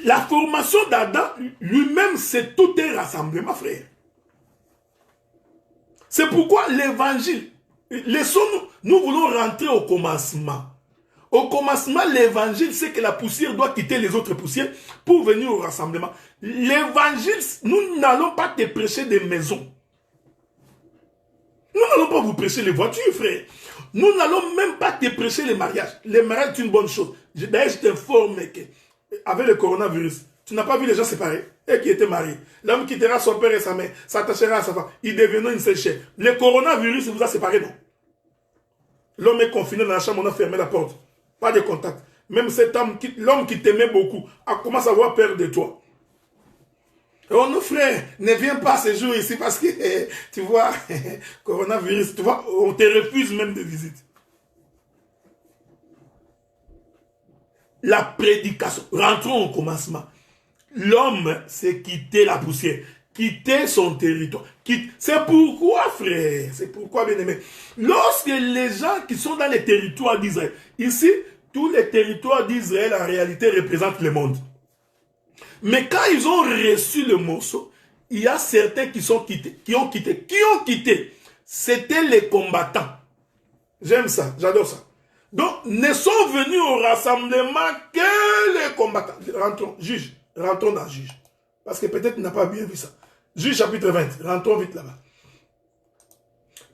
la formation d'Adam lui-même, c'est tout un rassemblement, frère. C'est pourquoi l'évangile, nous voulons rentrer au commencement. Au commencement, l'évangile, c'est que la poussière doit quitter les autres poussières pour venir au rassemblement. L'évangile, nous n'allons pas te prêcher des maisons. Nous n'allons pas vous prêcher les voitures, frère. Nous n'allons même pas te prêcher les mariages. Les mariages est une bonne chose. D'ailleurs, je t'informe que avec le coronavirus, tu n'as pas vu les gens séparés et qui étaient mariés. L'homme quittera son père et sa mère, s'attachera à sa femme. Ils deviendront une seule chair. Le coronavirus vous a séparés, non? L'homme est confiné dans la chambre, on a fermé la porte. Pas de contact. Même cet homme, l'homme qui t'aimait beaucoup, commence à avoir peur de toi. Oh non frère, ne viens pas ce jour ici parce que, tu vois, coronavirus, tu vois, on te refuse même de visite. La prédication, rentrons au commencement. L'homme s'est quitté la poussière. quitter son territoire. C'est pourquoi, frère, c'est pourquoi, bien-aimé, lorsque les gens qui sont dans les territoires d'Israël, ici, tous les territoires d'Israël, en réalité, représentent le monde. Mais quand ils ont reçu le morceau, il y a certains qui sont quittés, qui ont quitté. C'était les combattants. J'aime ça, j'adore ça. Donc, ne sont venus au rassemblement que les combattants. Rentrons, juge, rentrons dans juge. Parce que peut-être tu n'as pas bien vu ça. Juge chapitre 20, rentrons vite là-bas.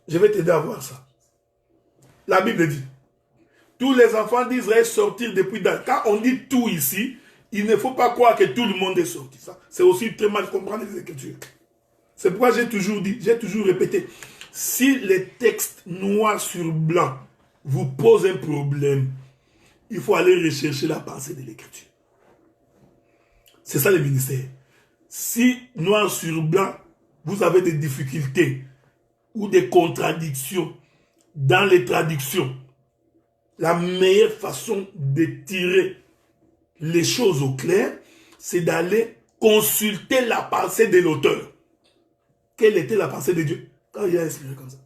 Je vais t'aider à voir ça. La Bible dit, tous les enfants d'Israël sortirent depuis Dan. Quand on dit tout ici, il ne faut pas croire que tout le monde est sorti. C'est aussi très mal comprendre les Écritures. C'est pourquoi j'ai toujours dit, j'ai toujours répété, si les textes noirs sur blanc vous posent un problème, il faut aller rechercher la pensée de l'Écriture. C'est ça le ministère. Si noir sur blanc, vous avez des difficultés ou des contradictions dans les traductions, la meilleure façon de tirer les choses au clair, c'est d'aller consulter la pensée de l'auteur. Quelle était la pensée de Dieu quand il a expliqué comme ça?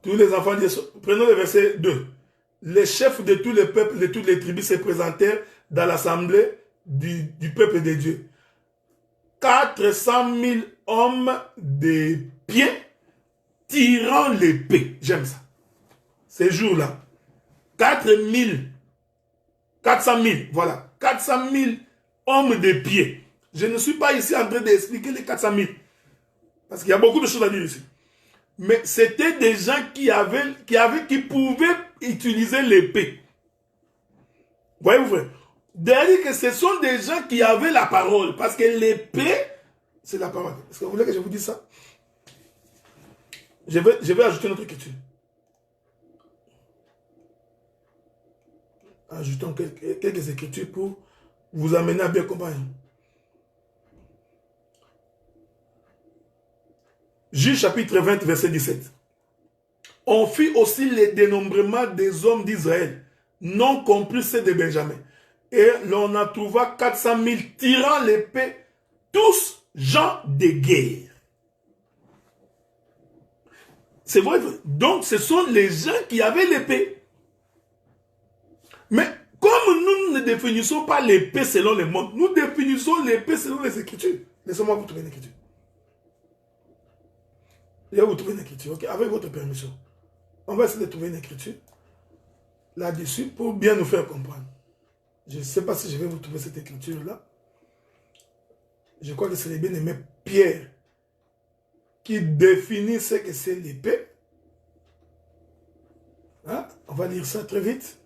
Tous les enfants d'Israël, prenons le verset 2. Les chefs de tous les peuples, de toutes les tribus se présentèrent dans l'assemblée du peuple de Dieu. 400 000 hommes de pied tirant l'épée. J'aime ça. Ces jours-là. 400 000, voilà. 400 000 hommes de pied. Je ne suis pas ici en train d'expliquer les 400 000. Parce qu'il y a beaucoup de choses à dire ici. Mais c'était des gens qui pouvaient utiliser l'épée. Voyez-vous, frère? C'est-à-dire que ce sont des gens qui avaient la parole. Parce que l'épée, c'est la parole. Est-ce que vous voulez que je vous dise ça? Je vais ajouter notre écriture. Ajoutons quelques écritures pour vous amener à bien comprendre. Juge chapitre 20, verset 17. On fit aussi le dénombrement des hommes d'Israël, non compris ceux de Benjamin. Et l'on en trouva 400 000 tirant l'épée, tous gens de guerre. C'est vrai. Donc ce sont les gens qui avaient l'épée. Mais comme nous ne définissons pas l'épée selon le monde, nous définissons l'épée selon les Écritures. Laissez-moi vous trouver une écriture. Je vais vous trouver une écriture, ok? Avec votre permission. On va essayer de trouver une écriture là-dessus pour bien nous faire comprendre. Je ne sais pas si je vais vous trouver cette écriture-là. Je crois que c'est le bien-aimé Pierre qui définit ce que c'est l'épée. Hein? On va lire ça très vite.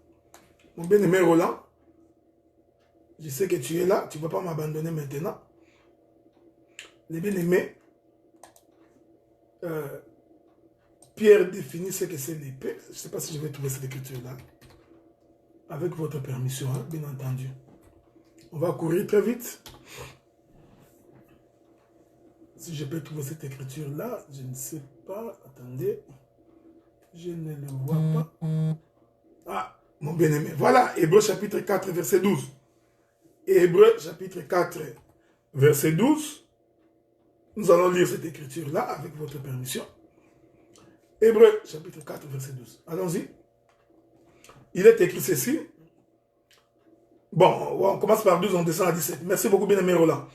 Mon bien-aimé Roland, je sais que tu es là, tu ne vas pas m'abandonner maintenant. Le bien-aimé Pierre définit ce que c'est l'épée. Je ne sais pas si je vais trouver cette écriture-là. Avec votre permission, hein, bien entendu. On va courir très vite. Si je peux trouver cette écriture-là, je ne sais pas. Attendez. Je ne le vois pas. Ah, mon bien-aimé. Voilà, Hébreux chapitre 4, verset 12. Hébreux chapitre 4, verset 12. Nous allons lire cette écriture-là avec votre permission. Hébreux chapitre 4, verset 12. Allons-y. Il est écrit ceci. Bon, on commence par 12, on descend à 17. Merci beaucoup, bien-aimé Roland.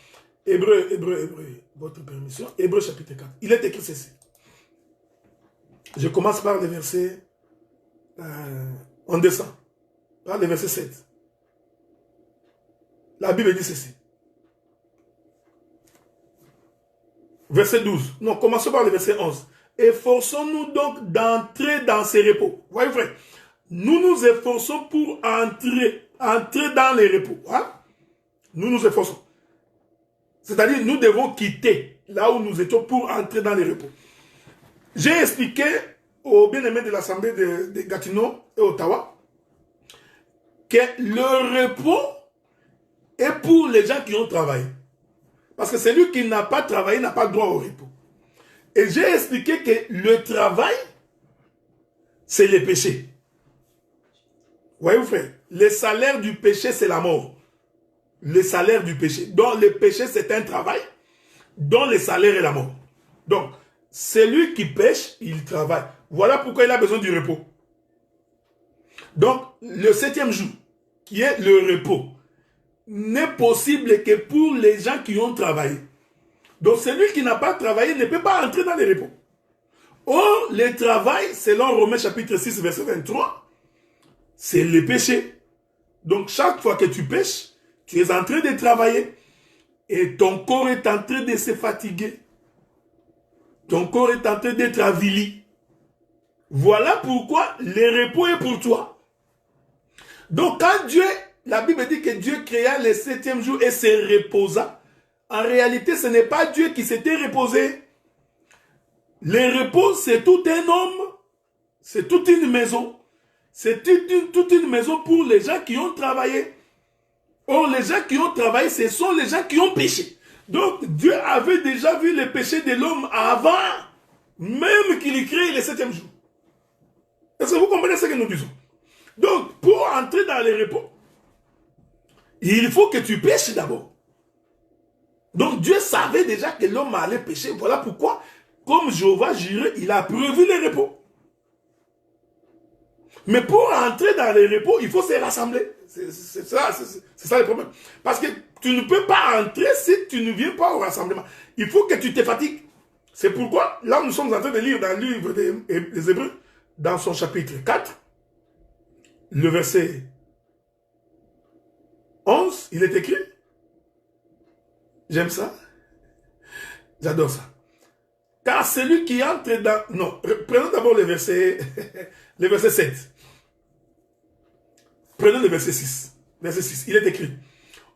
Hébreux, votre permission. Hébreux chapitre 4. Il est écrit ceci. Je commence par le verset... on descend. Par le verset 7. La Bible dit ceci. Verset 12. Non, commençons par le verset 11. Efforçons-nous donc d'entrer dans ces repos. Voyez, frère. Nous nous efforçons pour entrer dans les repos. Hein? Nous nous efforçons. C'est-à-dire, nous devons quitter là où nous étions pour entrer dans les repos. J'ai expliqué aux bien-aimés de l'Assemblée de Gatineau et Ottawa que le repos est pour les gens qui ont travaillé. Parce que celui qui n'a pas travaillé n'a pas droit au repos. Et j'ai expliqué que le travail, c'est le péché. Voyez-vous, frère, le salaire du péché, c'est la mort. le salaire du péché. Donc le péché, c'est un travail dont le salaire est la mort. Donc, celui qui pêche, il travaille. Voilà pourquoi il a besoin du repos. Donc, le 7e jour, qui est le repos, n'est possible que pour les gens qui ont travaillé. Donc, celui qui n'a pas travaillé ne peut pas entrer dans le repos. Or, le travail, selon Romains chapitre 6, verset 23, c'est le péché. Donc, chaque fois que tu pêches, tu es en train de travailler et ton corps est en train de se fatiguer. Ton corps est en train d'être avili. Voilà pourquoi le repos est pour toi. Donc, quand Dieu, la Bible dit que Dieu créa le 7e jour et se reposa, en réalité, ce n'est pas Dieu qui s'était reposé. Le repos, c'est tout un homme, c'est toute une maison. C'est toute une maison pour les gens qui ont travaillé. Or, les gens qui ont travaillé, ce sont les gens qui ont péché. Donc, Dieu avait déjà vu le péché de l'homme avant, même qu'il ait créé le 7e jour. Est-ce que vous comprenez ce que nous disons? Donc, pour entrer dans le repos, il faut que tu pêches d'abord. Donc, Dieu savait déjà que l'homme allait pécher. Voilà pourquoi, comme Jéhovah Jireh, il a prévu le repos. Mais pour entrer dans le repos, il faut se rassembler. C'est ça le problème. Parce que tu ne peux pas entrer si tu ne viens pas au rassemblement. Il faut que tu te fatigues. C'est pourquoi, là, nous sommes en train de lire dans le livre des Hébreux, dans son chapitre 4, le verset 11, il est écrit. J'aime ça. J'adore ça. Car celui qui entre dans... Non, prenons d'abord le verset 7. Prenons le verset 6. Verset 6, il est écrit.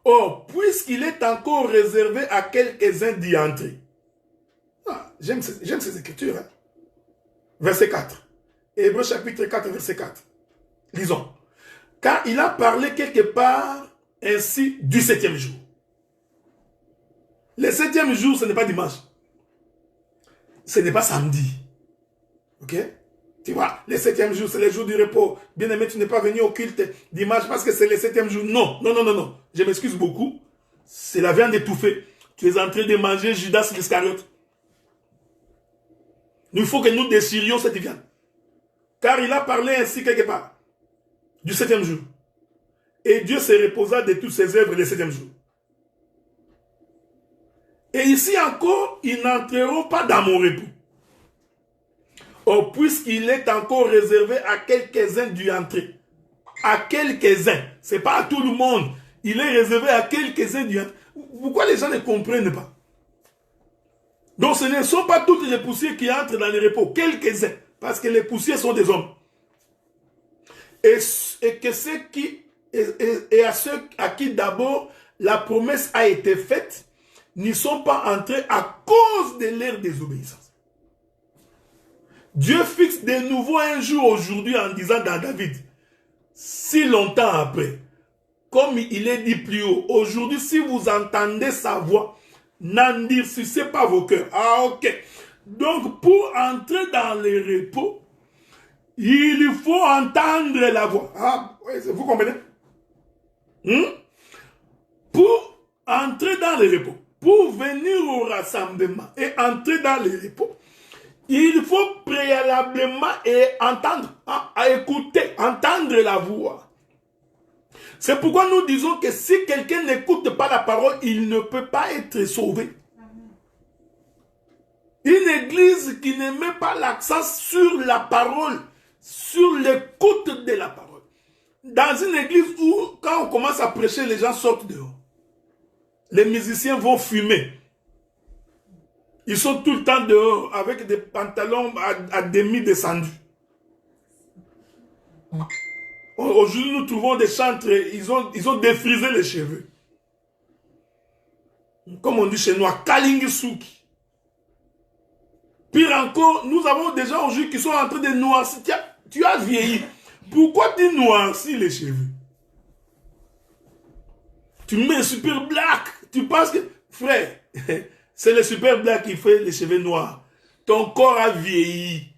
Or, puisqu'il est encore réservé à quelques-uns d'y entrer. Ah, j'aime ces écritures. Hein. Verset 4. Hébreux chapitre 4, verset 4. Lisons. Car il a parlé quelque part ainsi du 7e jour. Le 7e jour, ce n'est pas dimanche. Ce n'est pas samedi. Ok? Tu vois, le 7e jour, c'est le jour du repos. Bien-aimé, tu n'es pas venu au culte dimanche parce que c'est le 7e jour. Non, non, non, non, non. Je m'excuse beaucoup. C'est la viande étouffée. Tu es en train de manger Judas l'Iscariote. Il faut que nous déchirions cette viande. Car il a parlé ainsi quelque part. Du 7e jour. Et Dieu se reposa de toutes ses œuvres le 7e jour. Et ici encore, ils n'entreront pas dans mon repos. Or, puisqu'il est encore réservé à quelques-uns d'y entrer. À quelques-uns. Ce n'est pas à tout le monde. Il est réservé à quelques-uns d'y entrer. Pourquoi les gens ne comprennent pas? Donc, ce ne sont pas toutes les poussières qui entrent dans le repos. Quelques-uns. Parce que les poussières sont des hommes. Et que ceux qui... Et à ceux à qui d'abord la promesse a été faite, n'y sont pas entrés à cause de leur désobéissance. Dieu fixe de nouveau un jour aujourd'hui en disant dans David, si longtemps après, comme il est dit plus haut, aujourd'hui si vous entendez sa voix, n'endurcissez pas vos cœurs. Ah ok. Donc pour entrer dans le repos, il faut entendre la voix. Ah, vous comprenez? Pour entrer dans le repos, pour venir au rassemblement et entrer dans le repos, il faut préalablement entendre, à écouter, entendre la voix. C'est pourquoi nous disons que si quelqu'un n'écoute pas la parole, il ne peut pas être sauvé. Une église qui ne met pas l'accent sur la parole, sur l'écoute de la parole. Dans une église où, quand on commence à prêcher, les gens sortent dehors. Les musiciens vont fumer. Ils sont tout le temps dehors avec des pantalons à demi descendus. Aujourd'hui, nous trouvons des chantres, ils ont défrisé les cheveux. Comme on dit chez nous, Kalingisuki. Pire encore, nous avons des gens aujourd'hui qui sont en train de noircir. Tu as vieilli. Pourquoi tu noircis les cheveux? Tu mets super black. Tu penses que... Frère, c'est le super black qui fait les cheveux noirs. Ton corps a vieilli.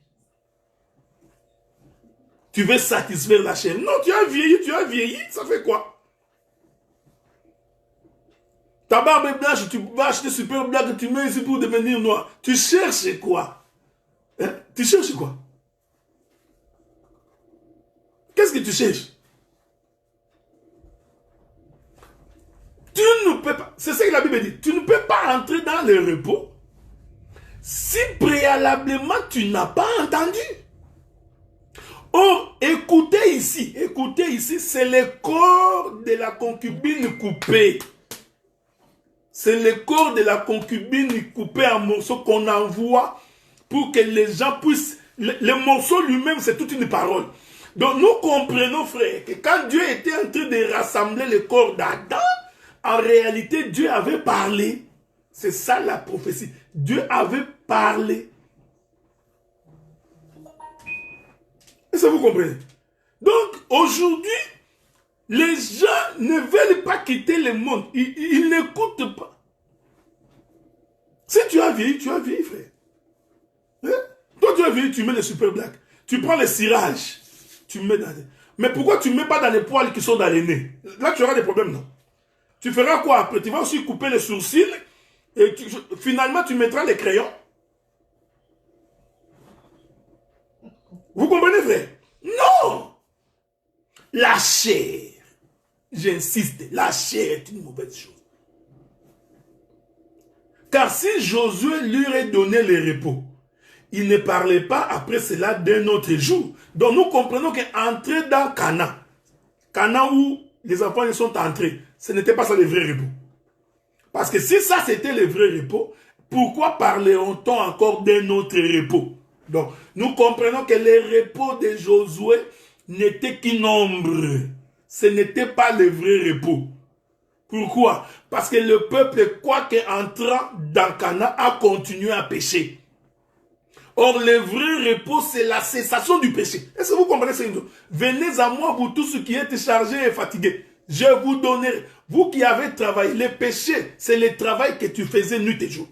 Tu veux satisfaire la chair. Non, tu as vieilli, ça fait quoi? Ta barbe est blanche, tu vas acheter super black, tu mets ici pour devenir noir. Tu cherches quoi? Hein? Tu cherches quoi? Qu'est-ce que tu cherches? Tu ne peux pas, c'est ce que la Bible dit, tu ne peux pas entrer dans le repos si préalablement tu n'as pas entendu. Or, écoutez ici, c'est le corps de la concubine coupé. C'est le corps de la concubine coupé en morceaux qu'on envoie pour que les gens puissent... Le morceau lui-même, c'est toute une parole. Donc nous comprenons, frère, que quand Dieu était en train de rassembler le corps d'Adam, en réalité, Dieu avait parlé. C'est ça la prophétie. Dieu avait parlé. Est-ce que vous comprenez? Donc, aujourd'hui, les gens ne veulent pas quitter le monde. Ils n'écoutent pas. Si tu as vieilli, frère. Hein? Toi, tu as vieilli, tu mets les super black. Tu prends les cirages. Tu mets dans les... Mais pourquoi tu ne mets pas dans les poils qui sont dans les nez? Là, tu auras des problèmes, non? Tu feras quoi après? Tu vas aussi couper les sourcils. Et finalement, tu mettras les crayons. Vous comprenez, frère? Non! La chair, j'insiste, la chair est une mauvaise chose. Car si Josué lui aurait donné le repos, il ne parlait pas après cela d'un autre jour. Donc nous comprenons qu'entrer dans Canaan, Canaan où les enfants sont entrés, ce n'était pas ça le vrai repos. Parce que si ça c'était le vrai repos, pourquoi parlerons-on encore d'un autre repos? Donc, nous comprenons que le repos de Josué n'était qu'une ombre. Ce n'était pas le vrai repos. Pourquoi? Parce que le peuple, quoique entrant dans Canaan, a continué à pécher. Or, le vrai repos, c'est la cessation du péché. Est-ce que vous comprenez ça? Venez à moi, vous tous ceux qui êtes chargés et fatigués. Je vous donnerai. Vous qui avez travaillé, le péché, c'est le travail que tu faisais nuit et jour.